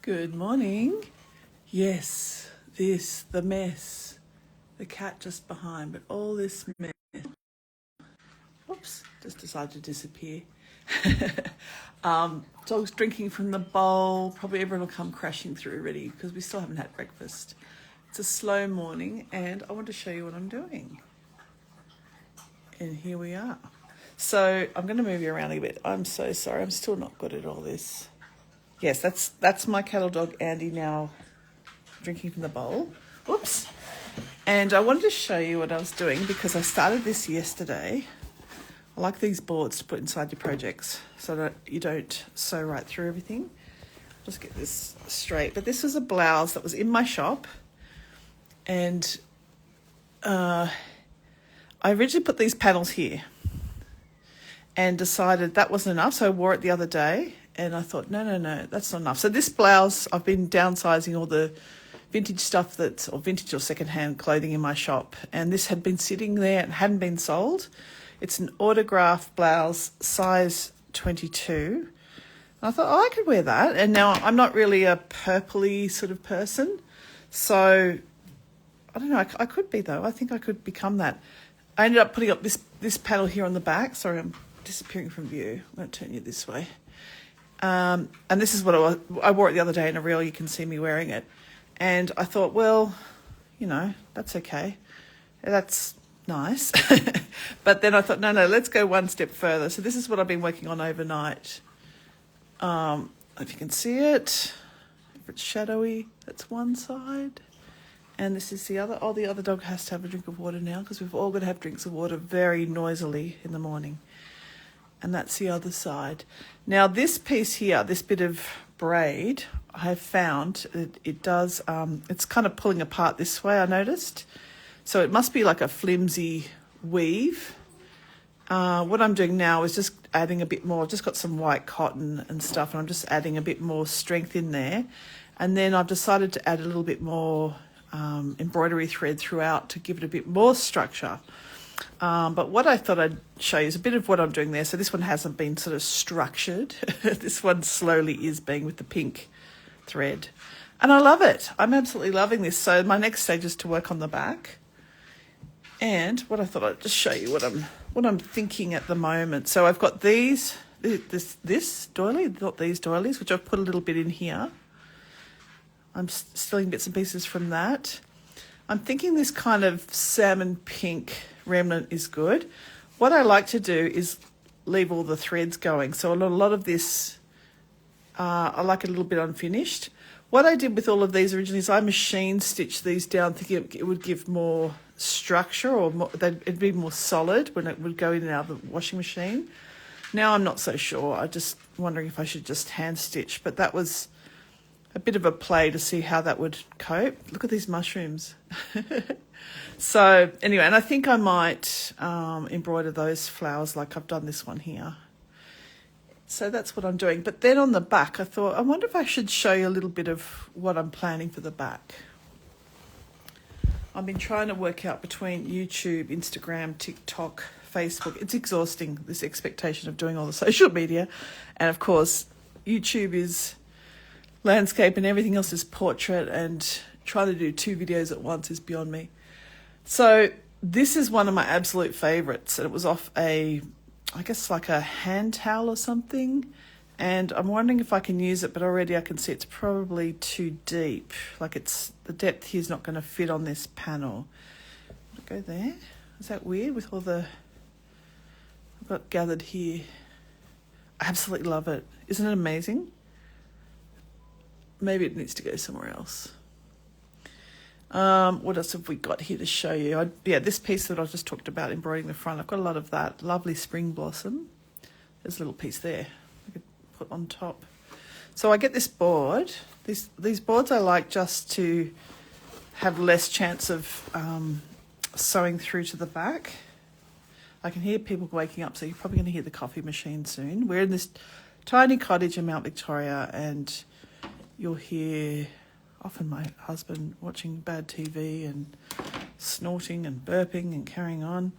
Good morning. Yes, the mess. The cat just behind, but all this mess. Oops, just decided to disappear. Dog's drinking from the bowl. Probably everyone will come crashing through already because we still haven't had breakfast. It's a slow morning and I want to show you what I'm doing. And here we are. So I'm going to move you around a bit. I'm so sorry. I'm still not good at all this. Yes, that's my cattle dog, Andy, now drinking from the bowl. Whoops. And I wanted to show you what I was doing because I started this yesterday. I like these boards to put inside your projects so that you don't sew right through everything. Just get this straight. But this was a blouse that was in my shop. And I originally put these panels here and decided that wasn't enough. So I wore it the other day. And I thought, no, that's not enough. So this blouse, I've been downsizing all the vintage stuff or vintage or secondhand clothing in my shop. And this had been sitting there and hadn't been sold. It's an autograph blouse, size 22. And I thought, I could wear that. And now I'm not really a purpley sort of person. So I don't know, I could be though. I think I could become that. I ended up putting up this panel here on the back. Sorry, I'm disappearing from view. I'm going to turn you this way. And this is what I wore it the other day in a reel. You can see me wearing it. And I thought, well, that's okay. That's nice. But then I thought, no, let's go one step further. So this is what I've been working on overnight. If you can see it, if it's shadowy, that's one side. And this is the other. Oh, the other dog has to have a drink of water now because we've all got to have drinks of water very noisily in the morning. And that's the other side. Now this piece here, this bit of braid, I have found it does, it's kind of pulling apart this way, I noticed. So it must be like a flimsy weave. What I'm doing now is just adding a bit more. I've just got some white cotton and stuff, and I'm just adding a bit more strength in there. And then I've decided to add a little bit more embroidery thread throughout to give it a bit more structure. But what I thought I'd show you is a bit of what I'm doing there. So this one hasn't been sort of structured. This one slowly is being with the pink thread. And I love it. I'm absolutely loving this. So my next stage is to work on the back. And what I thought I'd just show you what I'm thinking at the moment. So I've got this doily, not these doilies, which I've put a little bit in here. I'm stealing bits and pieces from that. I'm thinking this kind of salmon pink remnant is good. What I like to do is leave all the threads going. So a lot of this, I like it a little bit unfinished. What I did with all of these originally is I machine stitched these down thinking it would give more structure or it'd be more solid when it would go in and out of the washing machine. Now I'm not so sure. I'm just wondering if I should just hand stitch, but that was a bit of a play to see how that would cope. Look at these mushrooms. So anyway, and I think I might embroider those flowers like I've done this one here. So that's what I'm doing. But then on the back, I thought, I wonder if I should show you a little bit of what I'm planning for the back. I've been trying to work out between YouTube, Instagram, TikTok, Facebook. It's exhausting, this expectation of doing all the social media. And of course, YouTube is landscape and everything else is portrait, and trying to do 2 videos at once is beyond me. So this is one of my absolute favorites, and it was off I guess like a hand towel or something, and I'm wondering if I can use it, but already I can see it's probably too deep. Like the depth here is not going to fit on this panel. Go there. Is that weird with all the I've got gathered here? I absolutely love it. Isn't it amazing? Maybe it needs to go somewhere else. What else have we got here to show you? This piece that I just talked about, embroidering the front. I've got a lot of that. Lovely spring blossom. There's a little piece there I could put on top. So I get this board. These boards I like just to have less chance of sewing through to the back. I can hear people waking up, so you're probably going to hear the coffee machine soon. We're in this tiny cottage in Mount Victoria, and you'll hear often my husband watching bad TV and snorting and burping and carrying on.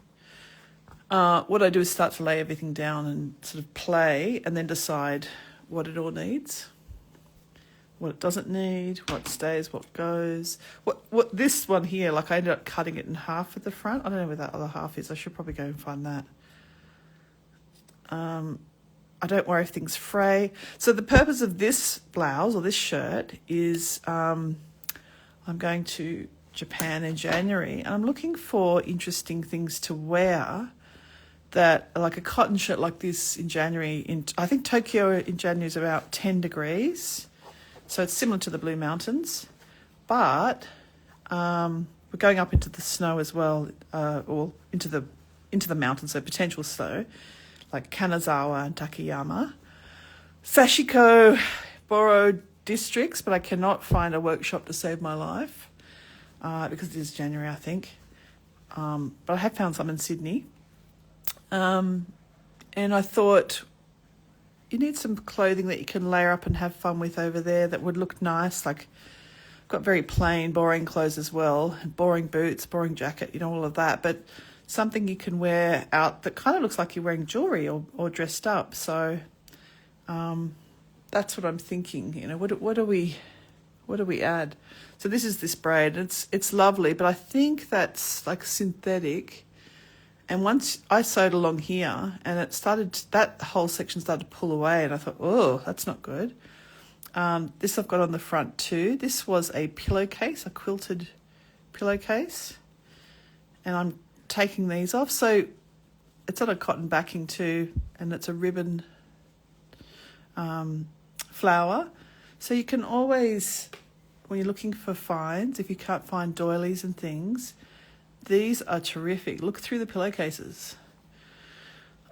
What I do is start to lay everything down and sort of play and then decide what it all needs. what it doesn't need, what stays, what goes. What this one here, like I ended up cutting it in half at the front. I don't know where that other half is. I should probably go and find that. I don't worry if things fray. So the purpose of this blouse or this shirt is I'm going to Japan in January, and I'm looking for interesting things to wear that, like a cotton shirt like this in January. I think Tokyo in January is about 10 degrees. So it's similar to the Blue Mountains, but we're going up into the snow as well, or into the mountains, so potential snow, like Kanazawa and Takayama. Sashiko Boro districts, but I cannot find a workshop to save my life because it is January, I think. But I have found some in Sydney. And I thought, you need some clothing that you can layer up and have fun with over there that would look nice. Like, I've got very plain, boring clothes as well, boring boots, boring jacket, all of that. But something you can wear out that kind of looks like you're wearing jewellery or dressed up. So that's what I'm thinking. What do we add? So this is this braid. It's lovely, but I think that's like synthetic. And once I sewed along here, and that whole section started to pull away, and I thought, oh, that's not good. This I've got on the front too. This was a pillowcase, a quilted pillowcase, and I'm taking these off. So it's on a cotton backing too, and it's a ribbon flower. So you can always, when you're looking for finds, if you can't find doilies and things, these are terrific. Look through the pillowcases.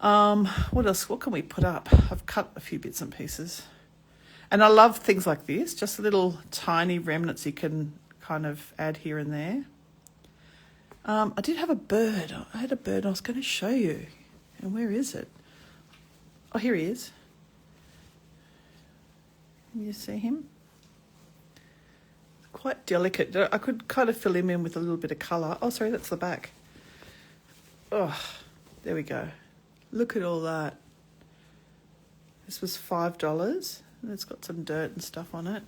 What else? What can we put up? I've cut a few bits and pieces. And I love things like this, just little tiny remnants you can kind of add here and there. I did have a bird. I had a bird I was going to show you. And where is it? Oh, here he is. Can you see him? Quite delicate. I could kind of fill him in with a little bit of colour. Oh, sorry, that's the back. Oh, there we go. Look at all that. This was $5. And it's got some dirt and stuff on it.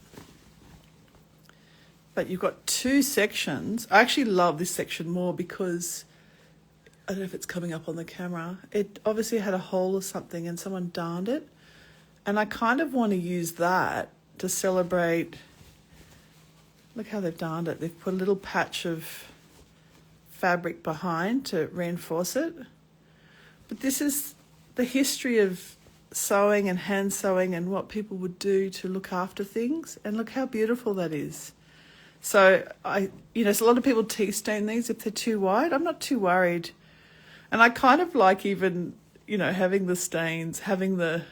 But you've got two sections. I actually love this section more because, I don't know if it's coming up on the camera, it obviously had a hole or something and someone darned it. And I kind of want to use that to celebrate. Look how they've darned it. They've put a little patch of fabric behind to reinforce it. But this is the history of sewing and hand sewing and what people would do to look after things. And look how beautiful that is. So so a lot of people tea stain these if they're too wide. I'm not too worried. And I kind of like even, having the stains, having the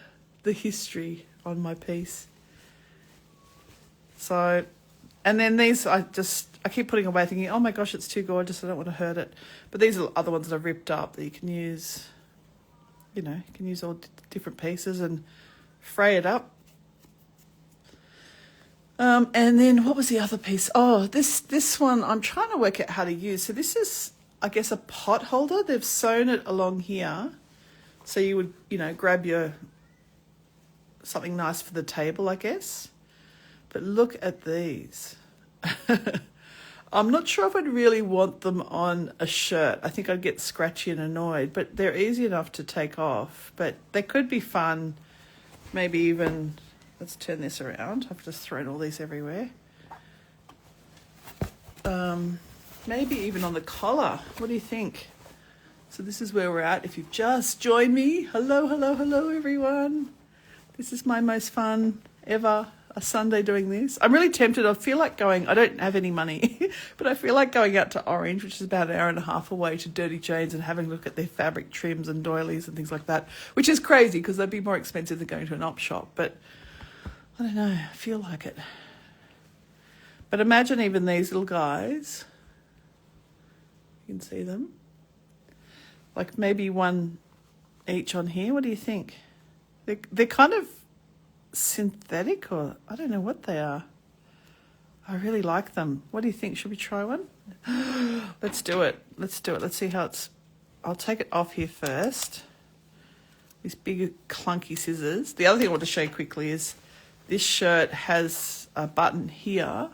history on my piece. So, and then these I keep putting away thinking, oh my gosh, it's too gorgeous, I don't want to hurt it. But these are other ones that are ripped up that you can use, you can use all different pieces and fray it up. And then what was the other piece? Oh, this one I'm trying to work out how to use. So this is, I guess, a pot holder. They've sewn it along here. So you would, grab something nice for the table, I guess. But look at these. I'm not sure if I'd really want them on a shirt. I think I'd get scratchy and annoyed, but they're easy enough to take off. But they could be fun, maybe even, let's turn this around. I've just thrown all these everywhere. Maybe even on the collar. What do you think? So this is where we're at. If you've just joined me, hello, hello, hello, everyone. This is my most fun ever, a Sunday doing this. I'm really tempted. I feel like going, I don't have any money, but I feel like going out to Orange, which is about an hour and a half away, to Dirty Jane's and having a look at their fabric trims and doilies and things like that, which is crazy because they'd be more expensive than going to an op shop. But I don't know, I feel like it. But imagine even these little guys. You can see them. Like maybe one each on here. What do you think? They're kind of synthetic, or I don't know what they are. I really like them. What do you think? Should we try one? Let's do it. Let's see how it's... I'll take it off here first. These big clunky scissors. The other thing I want to show you quickly is this shirt has a button here,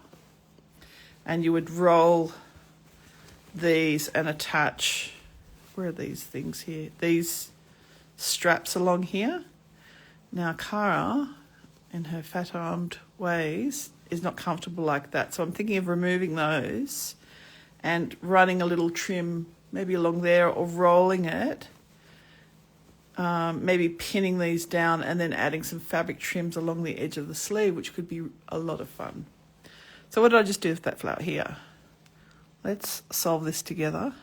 and you would roll these and attach, where are these things here? These straps along here. Now Cara, in her fat-armed ways, is not comfortable like that. So I'm thinking of removing those and running a little trim maybe along there, or rolling it, maybe pinning these down and then adding some fabric trims along the edge of the sleeve, which could be a lot of fun. So what did I just do with that flower here? Let's solve this together.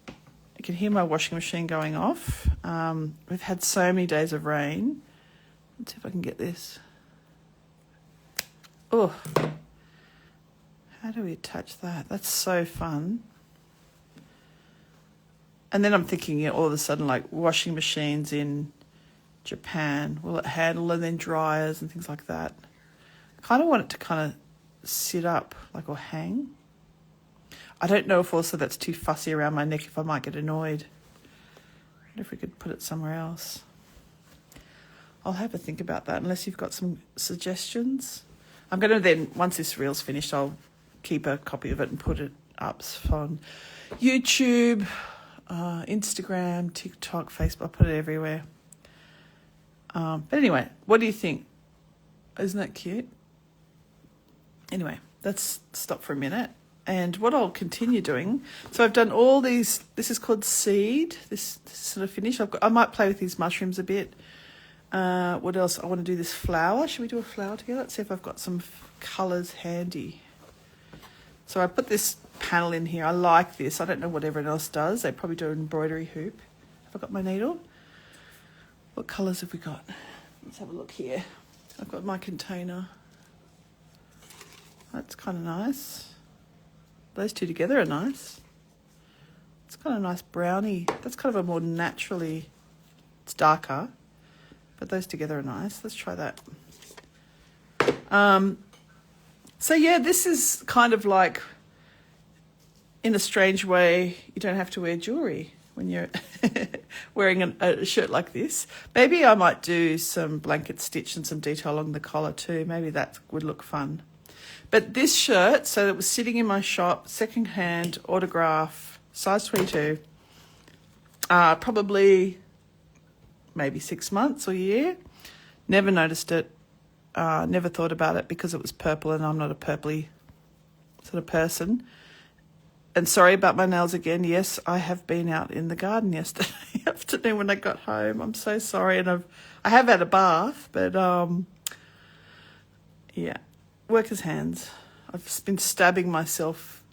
You can hear my washing machine going off. We've had so many days of rain. Let's see if I can get this. Oh, how do we attach that? That's so fun. And then I'm thinking, you know, all of a sudden, like washing machines in Japan, will it handle, and then dryers and things like that. I kind of want it to kind of sit up, like, or hang. I don't know if also that's too fussy around my neck, if I might get annoyed. I wonder if we could put it somewhere else. I'll have a think about that, unless you've got some suggestions. I'm going to then, once this reel's finished, I'll keep a copy of it and put it up on YouTube, Instagram, TikTok, Facebook. I'll put it everywhere. But anyway, what do you think? Isn't that cute? Anyway, let's stop for a minute. And what I'll continue doing, so I've done all these, this is called seed, this sort of finish. I might play with these mushrooms a bit. What else? I want to do this flower. Should we do a flower together? Let's see if I've got some colours handy. So I put this panel in here. I like this. I don't know what everyone else does. They probably do an embroidery hoop. Have I got my needle? What colours have we got? Let's have a look here. I've got my container. That's kind of nice. Those two together are nice. It's kind of a nice brownie. That's kind of a more naturally, it's darker, but those together are nice. Let's try that. So yeah, this is kind of like, in a strange way, you don't have to wear jewellery when you're wearing a shirt like this. Maybe I might do some blanket stitch and some detail along the collar too. Maybe that would look fun. But this shirt, so it was sitting in my shop, second-hand, autograph, size 22, probably maybe 6 months or a year. Never noticed it, never thought about it because it was purple and I'm not a purpley sort of person. And sorry about my nails again. Yes, I have been out in the garden yesterday afternoon when I got home. I'm so sorry. And I have had a bath, but yeah. Workers' hands. I've been stabbing myself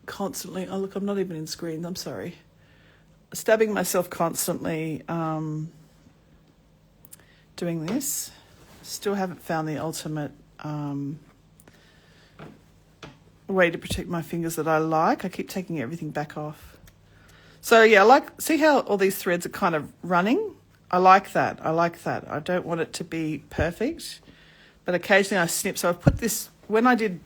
constantly. Oh, look, I'm not even in screen. I'm sorry. Stabbing myself constantly doing this. Still haven't found the ultimate way to protect my fingers that I like. I keep taking everything back off. So, yeah, see how all these threads are kind of running? I like that. I don't want it to be perfect. But occasionally I snip. So I've put this, when I did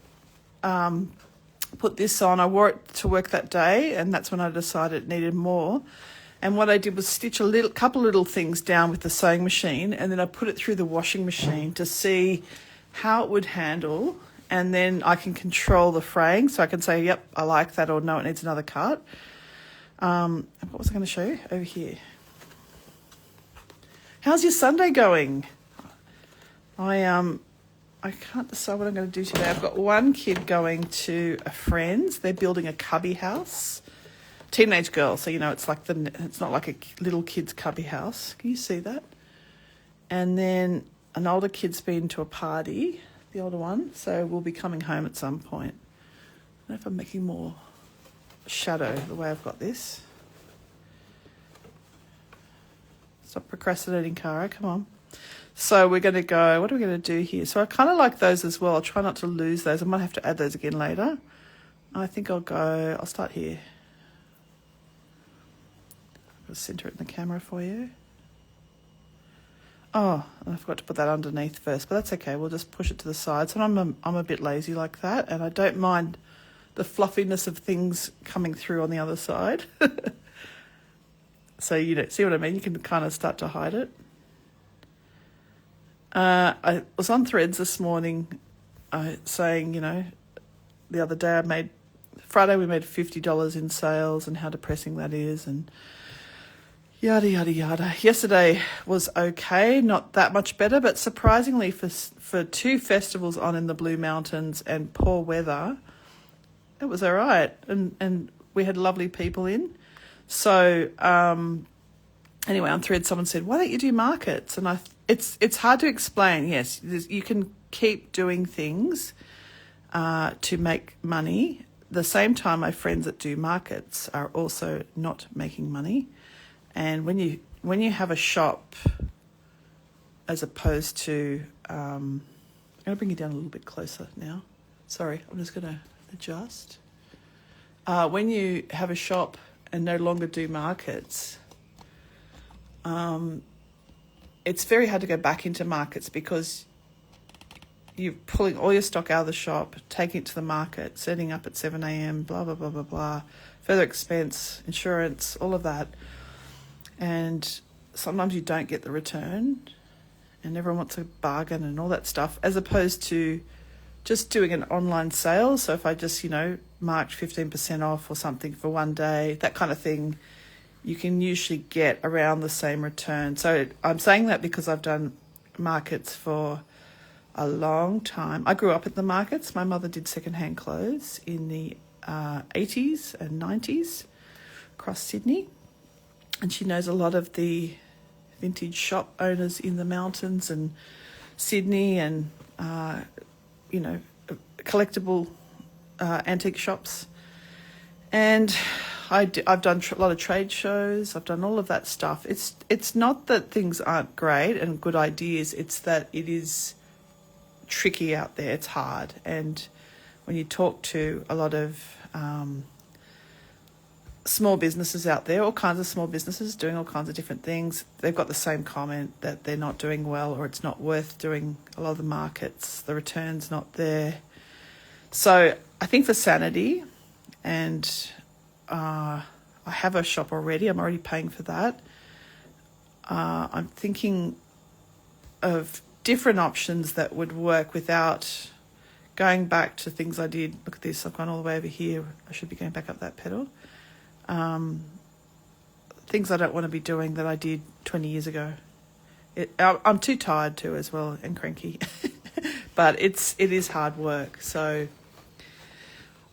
put this on, I wore it to work that day, and that's when I decided it needed more. And what I did was stitch a couple little things down with the sewing machine, and then I put it through the washing machine to see how it would handle, and then I can control the fraying. So I can say, yep, I like that, or no, it needs another cut. What was I going to show you? Over here. How's your Sunday going? I can't decide what I'm going to do today. I've got one kid going to a friend's. They're building a cubby house. Teenage girl, so, you know, it's not like a little kid's cubby house. Can you see that? And then an older kid's been to a party, the older one, so we'll be coming home at some point. I don't know if I'm making more shadow the way I've got this. Stop procrastinating, Cara, come on. So we're going to go, what are we going to do here? So I kind of like those as well. I'll try not to lose those. I might have to add those again later. I think I'll start here. I'll center it in the camera for you. Oh, and I forgot to put that underneath first, but that's okay. We'll just push it to the side. So I'm a bit lazy like that, and I don't mind the fluffiness of things coming through on the other side. So, you know, see what I mean? You can kind of start to hide it. I was on Threads this morning saying, the other day Friday we made $50 in sales and how depressing that is and yada, yada, yada. Yesterday was okay, not that much better, but surprisingly for 2 festivals on in the Blue Mountains and poor weather, it was all right. And we had lovely people in. So anyway, on Thread, someone said, why don't you do markets? And it's hard to explain. Yes, you can keep doing things to make money. The same time, my friends that do markets are also not making money. And when you have a shop, as opposed to, I'm going to bring you down a little bit closer now. Sorry, I'm just going to adjust. When you have a shop and no longer do markets, it's very hard to go back into markets because you're pulling all your stock out of the shop, taking it to the market, setting up at 7 a.m, blah, blah, blah, blah, blah, further expense, insurance, all of that. And sometimes you don't get the return and everyone wants a bargain and all that stuff, as opposed to just doing an online sale. So if I just, marked 15% off or something for one day, that kind of thing, you can usually get around the same return. So I'm saying that because I've done markets for a long time. I grew up at the markets. My mother did secondhand clothes in the 80s and 90s across Sydney. And she knows a lot of the vintage shop owners in the mountains and Sydney and, collectible antique shops. And I've done a lot of trade shows. I've done all of that stuff. It's not that things aren't great and good ideas. It's that it is tricky out there. It's hard. And when you talk to a lot of small businesses out there, all kinds of small businesses doing all kinds of different things, they've got the same comment that they're not doing well or it's not worth doing a lot of the markets. The return's not there. So I think for sanity, and I have a shop already. I'm already paying for that. I'm thinking of different options that would work without going back to things I did. Look at this. I've gone all the way over here. I should be going back up that pedal. Things I don't want to be doing that I did 20 years ago. I'm too tired too as well and cranky. But it is hard work. So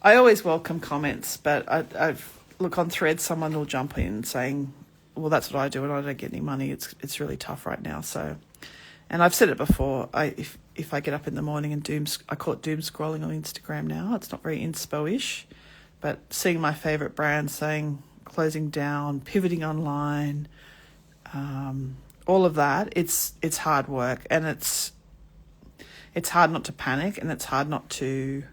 I always welcome comments, but I've look on Threads, someone will jump in saying, well, that's what I do and I don't get any money. It's really tough right now. So, and I've said it before, if I get up in the morning and I call it doom scrolling on Instagram now. It's not very inspo-ish, but seeing my favourite brands saying closing down, pivoting online, all of that, it's hard work, and it's hard not to panic, and it's hard not to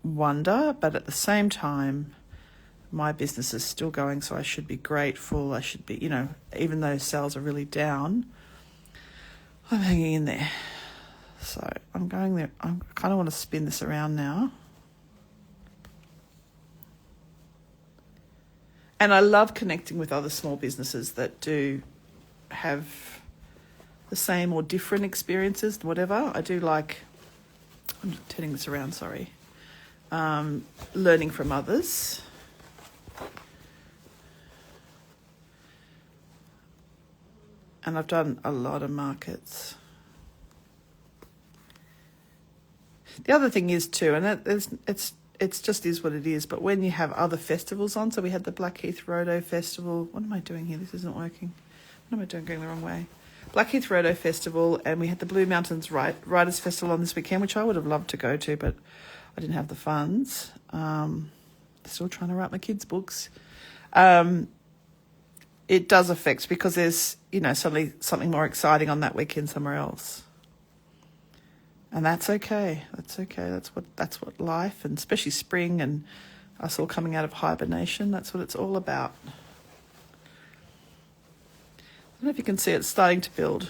wonder, but at the same time, my business is still going, so I should be grateful. I should be, even though sales are really down, I'm hanging in there. So I'm going there. I kind of want to spin this around now. And I love connecting with other small businesses that do have the same or different experiences, whatever. I do like, I'm turning this around, sorry, learning from others. And I've done a lot of markets. The other thing is too, and it's just is what it is, but when you have other festivals on, so we had the Blackheath Rodo Festival. What am I doing here? This isn't working. What am I doing going the wrong way? Blackheath Rodo Festival, and we had the Blue Mountains Riders Festival on this weekend, which I would have loved to go to, but I didn't have the funds. Still trying to write my kids' books. It does affect because there's, suddenly something more exciting on that weekend somewhere else. And that's okay. That's okay. That's what life, and especially spring and us all coming out of hibernation, that's what it's all about. I don't know if you can see it's starting to build.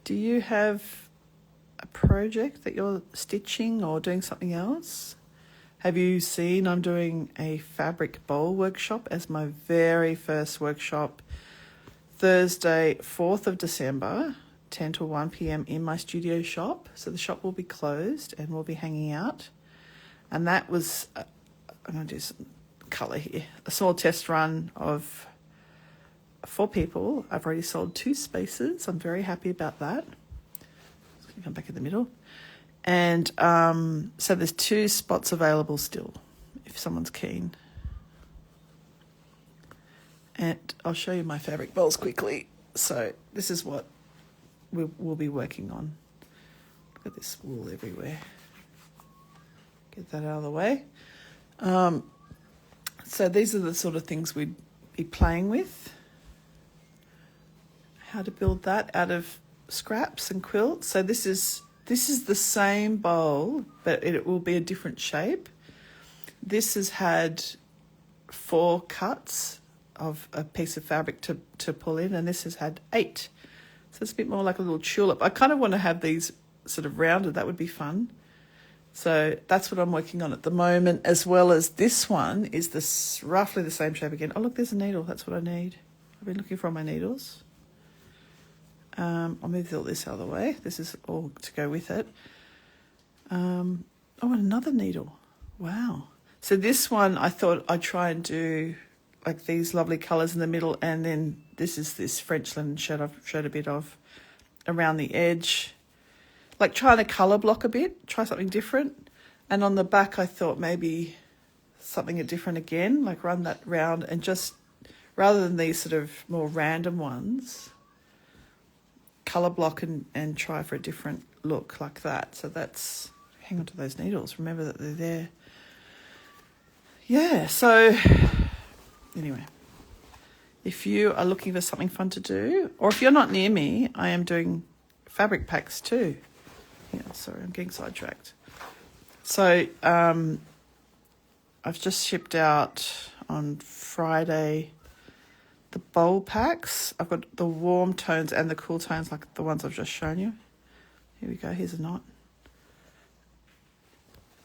Do you have a project that you're stitching or doing something else? Have you seen I'm doing a fabric bowl workshop as my very first workshop, Thursday, 4th of December, 10 to 1 p.m. in my studio shop. So the shop will be closed and we'll be hanging out. And that was, I'm going to do some colour here, a small test run of 4 people. I've already sold 2 spaces. I'm very happy about that. Just going to come back in the middle. And so there's 2 spots available still, if someone's keen. And I'll show you my fabric bowls quickly. So this is what we'll be working on. Look at this wool everywhere. Get that out of the way. So these are the sort of things we'd be playing with. How to build that out of scraps and quilts. So this is the same bowl, but it will be a different shape. This has had 4 cuts of a piece of fabric to pull in, and this has had 8. So it's a bit more like a little tulip. I kind of want to have these sort of rounded. That would be fun. So that's what I'm working on at the moment, as well as this one is this roughly the same shape again. Oh, look, there's a needle. That's what I need. I've been looking for all my needles. I'll move all this out of the way. This is all to go with it. Oh, and another needle. Wow. So this one, I thought I'd try and do like these lovely colours in the middle, and then this is this French linen shirt I've showed a bit of around the edge. Like trying to colour block a bit, try something different. And on the back, I thought maybe something different again, like run that round and just, rather than these sort of more random ones, colour block and try for a different look like that. So that's, hang on to those needles, remember that they're there. Yeah, so anyway, if you are looking for something fun to do, or if you're not near me, I am doing fabric packs too. Yeah, sorry, I'm getting sidetracked. So I've just shipped out on Friday the bowl packs. I've got the warm tones and the cool tones, like the ones I've just shown you. Here we go, here's a knot.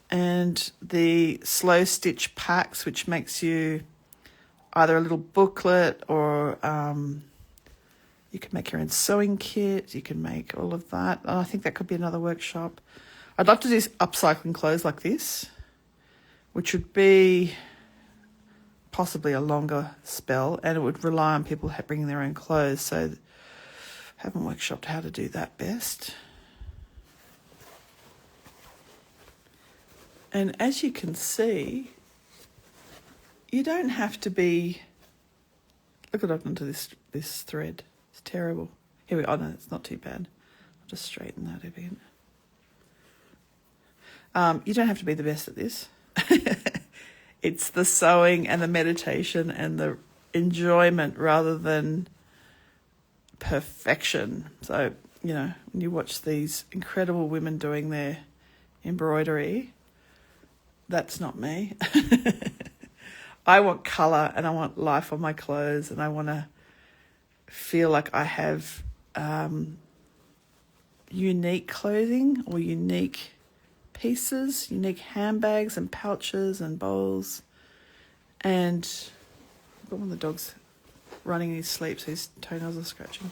And the slow stitch packs, which makes you either a little booklet or you can make your own sewing kit. You can make all of that. And I think that could be another workshop. I'd love to do upcycling clothes like this, which would be possibly a longer spell, and it would rely on people bringing their own clothes. So I haven't workshopped how to do that best. And as you can see, you don't have to be, look what I've done to this thread. It's terrible. Here we go. Oh no, it's not too bad. I'll just straighten that a bit. You don't have to be the best at this. It's the sewing and the meditation and the enjoyment rather than perfection. So, you know, when you watch these incredible women doing their embroidery, that's not me. I want colour and I want life on my clothes, and I want to feel like I have unique clothing or unique pieces, unique handbags and pouches and bowls. And I've got one of the dogs running in his sleep, so his toenails are scratching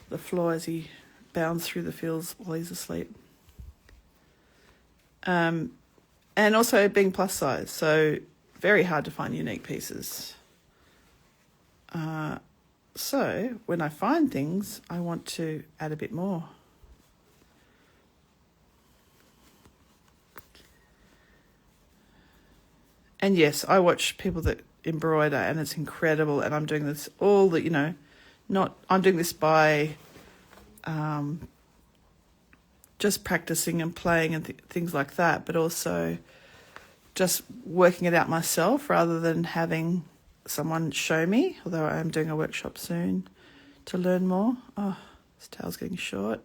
the floor as he bounds through the fields while he's asleep. And also being plus size, so very hard to find unique pieces. So when I find things, I want to add a bit more. And yes, I watch people that embroider and it's incredible, and I'm doing this all that, you know, I'm doing this by just practicing and playing and things like that, but also just working it out myself rather than having someone show me, although I am doing a workshop soon to learn more. Oh, this towel's getting short.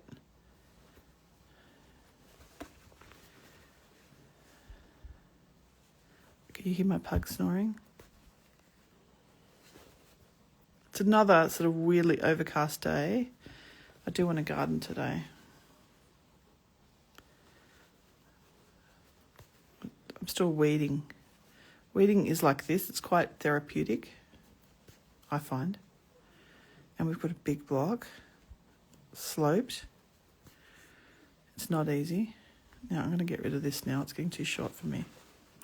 Can you hear my pug snoring? It's another sort of weirdly overcast day. I do want to garden today. I'm I'm still weeding. Weeding is like this. It's quite therapeutic, I find. And we've got a big block, sloped. It's not easy. Now I'm going to get rid of this now. It's getting too short for me.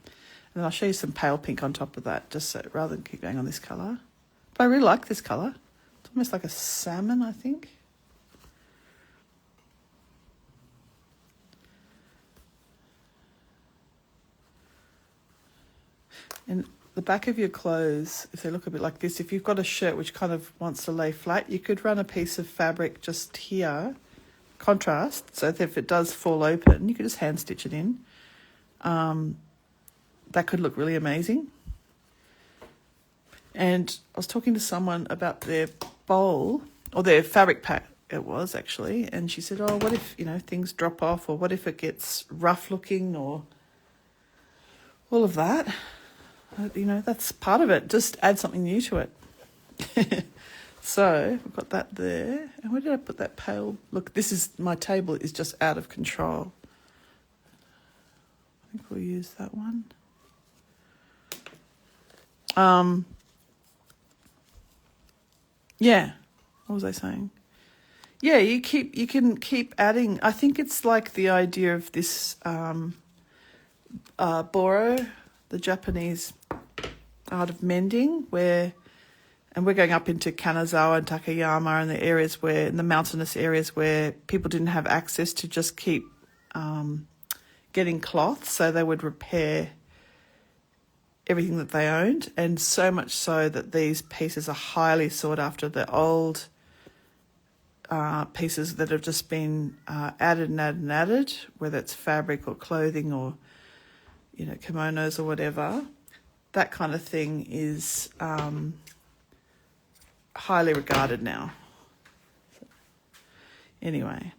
And then I'll show you some pale pink on top of that, just so, rather than keep going on this colour. But I really like this colour. It's almost like a salmon, I think. And the back of your clothes, if they look a bit like this, if you've got a shirt which kind of wants to lay flat, you could run a piece of fabric just here, contrast, so that if it does fall open, you could just hand stitch it in. That could look really amazing. And I was talking to someone about their bowl, or their fabric pack it was actually, and she said, oh, what if, you know, things drop off, or what if it gets rough looking, or all of that. You know, that's part of it. Just add something new to it. So we've got that there. And where did I put that pale? Look, this is, my table is just out of control. I think we'll use that one. Yeah. What was I saying? Yeah, you can keep adding. I think it's like the idea of this boro, the Japanese art of mending, and we're going up into Kanazawa and Takayama and the areas where, in the mountainous areas where people didn't have access to just keep getting cloth, so they would repair everything that they owned, and so much so that these pieces are highly sought after. The old pieces that have just been added and added and added, whether it's fabric or clothing or, you know, kimonos or whatever, that kind of thing is highly regarded now. Anyway,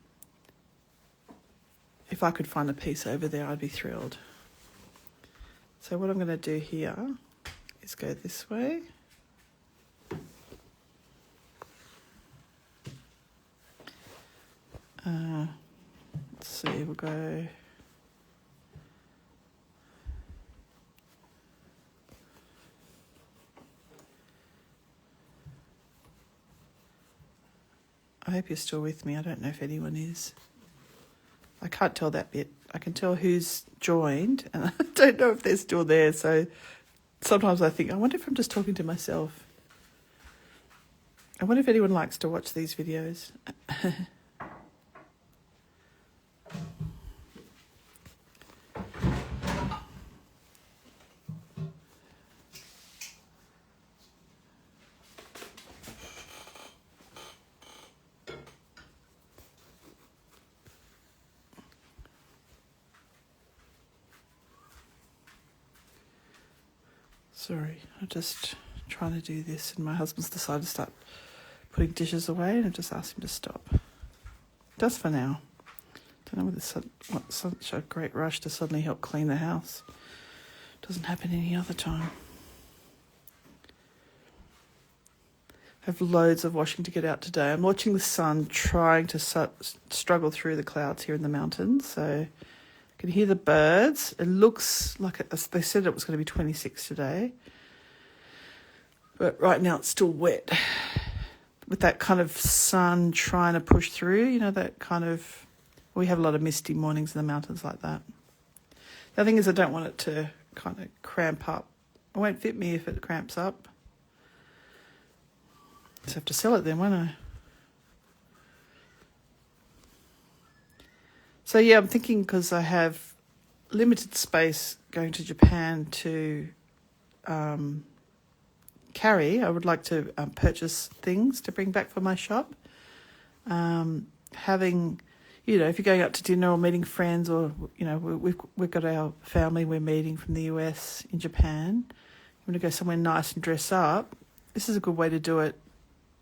if I could find a piece over there, I'd be thrilled. So what I'm going to do here is go this way. Let's see, we'll go... I hope you're still with me. I don't know if anyone is. I can't tell that bit. I can tell who's joined, and I don't know if they're still there. So sometimes I think, I wonder if I'm just talking to myself. I wonder if anyone likes to watch these videos. Sorry, I'm just trying to do this, and my husband's decided to start putting dishes away, and I've just asked him to stop. Just for now. Don't know whether such a great rush to suddenly help clean the house. Doesn't happen any other time. I have loads of washing to get out today. I'm watching the sun trying to struggle through the clouds here in the mountains, so I can hear the birds. It looks like they said it was going to be 26 today. But right now it's still wet. With that kind of sun trying to push through, you know, that kind of... We have a lot of misty mornings in the mountains like that. The other thing is I don't want it to kind of cramp up. It won't fit me if it cramps up. Just have to sell it then, won't I? So yeah, I'm thinking, because I have limited space going to Japan to carry, I would like to purchase things to bring back for my shop. Having, you know, if you're going out to dinner or meeting friends, or, you know, we've got our family we're meeting from the US in Japan. You want to go somewhere nice and dress up. This is a good way to do it,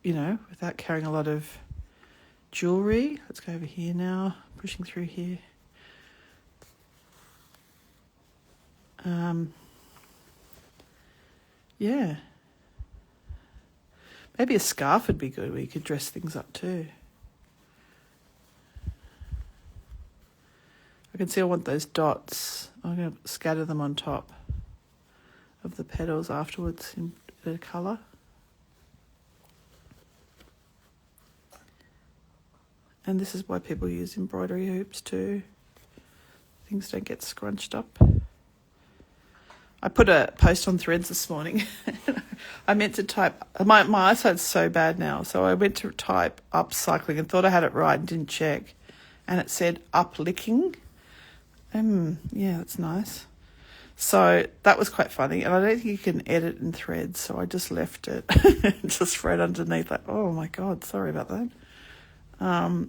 you know, without carrying a lot of jewellery. Let's go over here now. Pushing through here. Yeah. Maybe a scarf would be good, where you could dress things up too. I can see I want those dots. I'm going to scatter them on top of the petals afterwards in a bit of colour. And this is why people use embroidery hoops too. Things don't get scrunched up. I put a post on Threads this morning. I meant to type, my eyesight's so bad now, so I went to type upcycling and thought I had it right and didn't check. And it said uplicking. Yeah, that's nice. So that was quite funny. And I don't think you can edit in Threads, so I just left it. Just read underneath like, oh my God, sorry about that. Now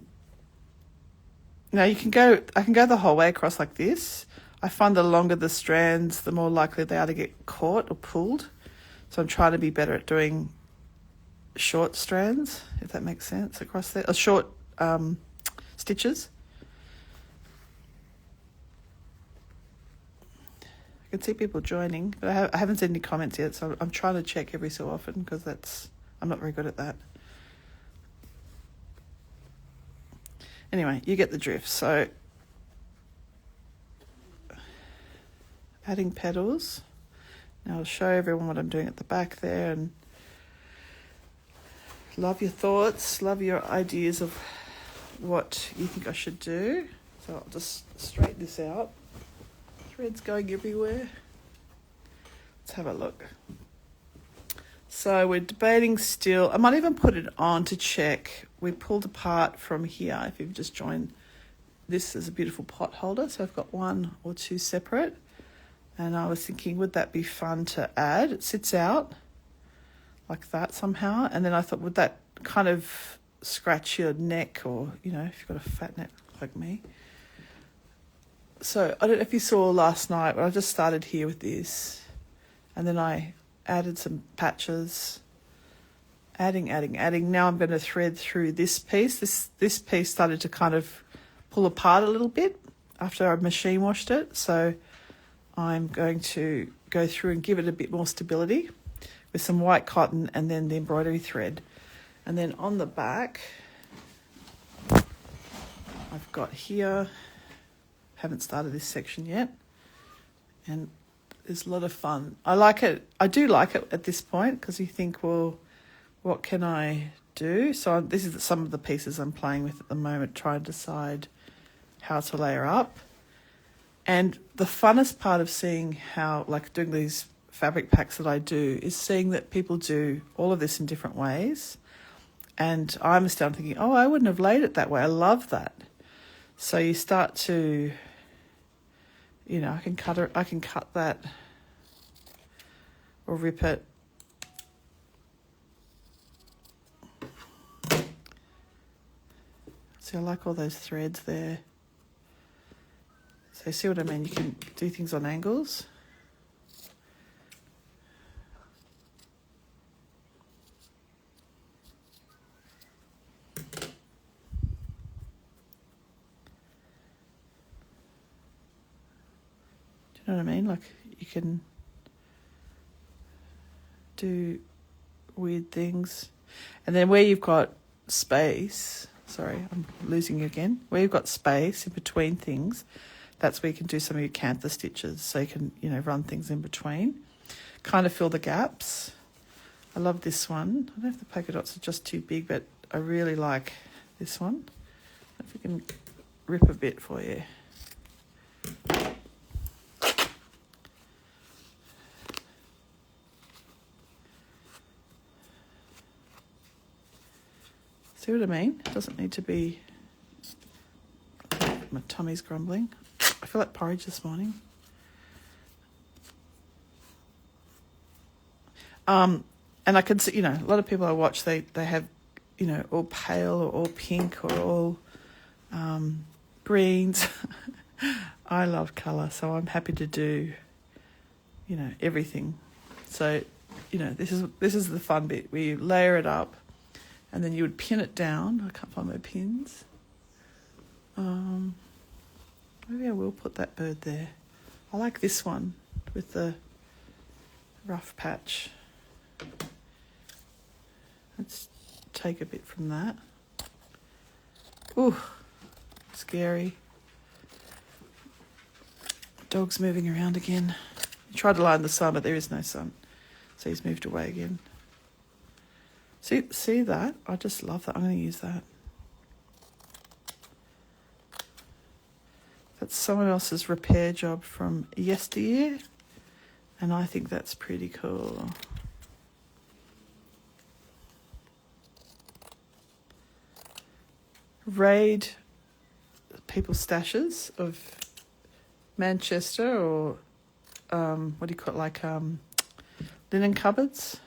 I can go the whole way across like this. I find the longer the strands, the more likely they are to get caught or pulled. So I'm trying to be better at doing short strands, if that makes sense, across there. Or short stitches. I can see people joining, but I haven't seen any comments yet, so I'm trying to check every so often because I'm not very good at that. Anyway, you get the drift. So adding petals. Now I'll show everyone what I'm doing at the back there, and love your thoughts, love your ideas of what you think I should do. So I'll just straighten this out. Threads going everywhere. Let's have a look. So we're debating still. I might even put it on to check. We pulled apart from here. If you've just joined, this is a beautiful pot holder. So I've got one or two separate. And I was thinking, would that be fun to add? It sits out like that somehow. And then I thought, would that kind of scratch your neck, or, you know, if you've got a fat neck like me. So I don't know if you saw last night, but I just started here with this. And then I added some patches, adding. Now I'm going to thread through this piece. This piece started to kind of pull apart a little bit after I machine washed it. So I'm going to go through and give it a bit more stability with some white cotton and then the embroidery thread. And then on the back, I've got here, haven't started this section yet, and there's a lot of fun. I like it. I do like it at this point because you think, well, what can I do? So this is some of the pieces I'm playing with at the moment, trying to decide how to layer up. And the funnest part of seeing how, like doing these fabric packs that I do, is seeing that people do all of this in different ways. And I'm still thinking, oh, I wouldn't have laid it that way. I love that. So you start to, you know, I can cut that or rip it. See, I like all those threads there. So see what I mean? You can do things on angles. Do you know what I mean? Like you can do weird things. And then where you've got space, sorry, I'm losing you again. Where you've got space in between things, that's where you can do some of your cantha stitches. So you can, you know, run things in between, kind of fill the gaps. I love this one. I don't know if the polka dots are just too big, but I really like this one. I don't know if we can rip a bit for you. See what I mean? It doesn't need to be... My tummy's grumbling. I feel like porridge this morning. And I can see, you know, a lot of people I watch, they have, you know, all pale or all pink or all greens. I love colour, so I'm happy to do, you know, everything. So, you know, this is the fun bit where you layer it up and then you would pin it down. I can't find my pins. Maybe I will put that bird there. I like this one with the rough patch. Let's take a bit from that. Ooh, scary. Dog's moving around again. He tried to lie in the sun, but there is no sun. So he's moved away again. See that? I just love that. I'm going to use that. That's someone else's repair job from yesteryear. And I think that's pretty cool. Raid people's stashes of Manchester or what do you call it, like linen cupboards.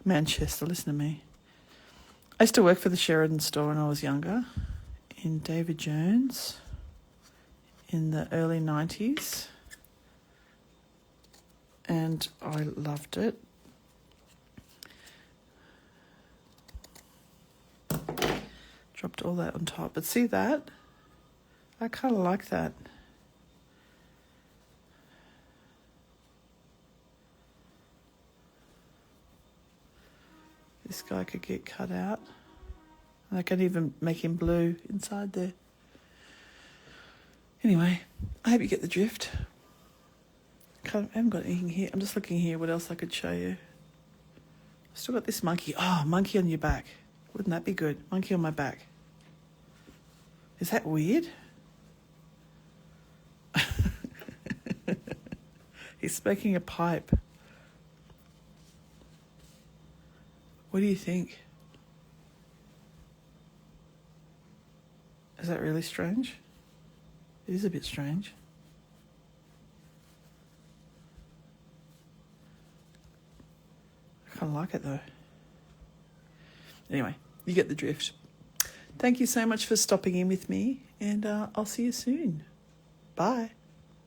Manchester, listen to me. I used to work for the Sheridan store when I was younger in David Jones in the early 90s. And I loved it. Dropped all that on top. But see that? I kind of like that. This guy could get cut out. And I can even make him blue inside there. Anyway, I hope you get the drift. I haven't got anything here. I'm just looking here what else I could show you. I've still got this monkey. Oh, monkey on your back. Wouldn't that be good? Monkey on my back. Is that weird? He's smoking a pipe. What do you think? Is that really strange? It is a bit strange. I kind of like it though. Anyway, you get the drift. Thank you so much for stopping in with me, and I'll see you soon. Bye.